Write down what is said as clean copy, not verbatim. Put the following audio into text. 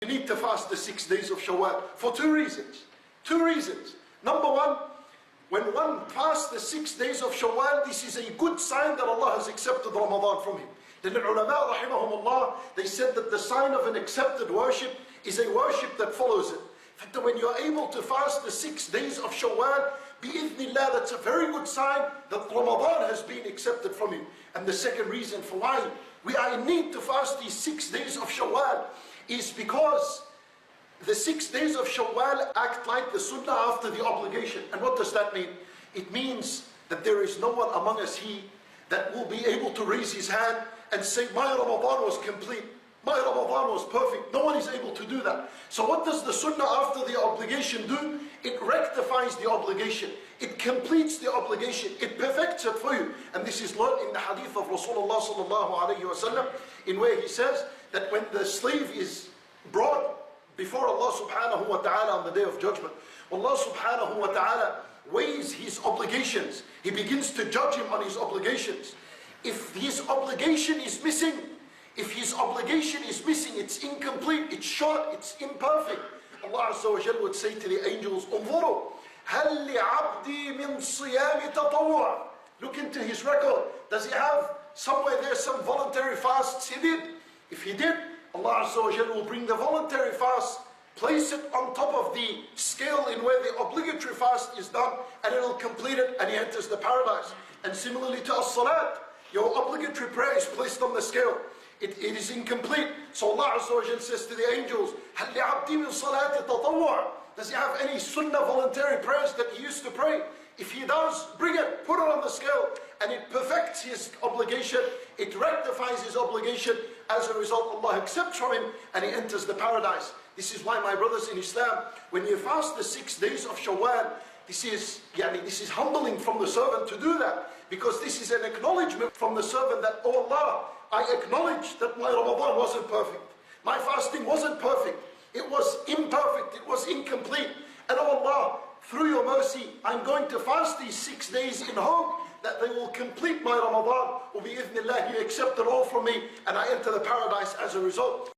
You need to fast the 6 days of Shawwal for two reasons. Two reasons. Number one, when one fasts the 6 days of Shawwal, this is a good sign that Allah has accepted Ramadan from him. Then the ulama, rahimahumullah, they said that the sign of an accepted worship is a worship that follows it. That when you're able to fast the 6 days of Shawwal, bi'idhnillah, that's a very good sign that Ramadan has been accepted from you. And the second reason for why we are in need to fast these 6 days of Shawwal is because the 6 days of Shawwal act like the sunnah after the obligation. And what does that mean? It means that there is no one among us here that will be able to raise his hand and say, my Ramadan was complete, my Ramadan was perfect. No one is able to do that. So what does the sunnah after the obligation do? It rectifies the obligation. It completes the obligation. It perfects it for you. And this is learned in the hadith of Rasulullah sallallahu alayhi wa sallam, in where he says that when the slave is brought before Allah subhanahu wa ta'ala on the day of judgment, Allah subhanahu wa ta'ala weighs his obligations. He begins to judge him on his obligations. If his obligation is missing, it's incomplete, it's short, it's imperfect, Allah Azza wa Jal would say to the angels, انظروا هل لعبدي من صيام تطوع. Look into his record. Does he have somewhere there some voluntary fasts he did? If he did, Allah Azza wa Jal will bring the voluntary fast, place it on top of the scale in where the obligatory fast is done, and it will complete it, and he enters the paradise. And similarly to as-salat, your obligatory prayer is placed on the scale. It is incomplete. So Allah Azza wa Jal says to the angels, هَلْ لِعَبْدِي مِنْ صَلَاةِ تَطَوَّعٍ. Does he have any sunnah voluntary prayers that he used to pray? If he does, bring it, put it on the scale, and it perfects his obligation, it rectifies his obligation. As a result, Allah accepts from him, and he enters the paradise. This is why, my brothers in Islam, when you fast the 6 days of Shawwal, this is humbling from the servant to do that, because this is an acknowledgement from the servant that, oh Allah, I acknowledge that my Ramadan wasn't perfect. My fasting wasn't perfect. It was imperfect. It was incomplete. And oh Allah, through your mercy, I'm going to fast these 6 days in hope that they will complete my Ramadan. Bi-idhnillah, you accept it all from me, and I enter the paradise as a result.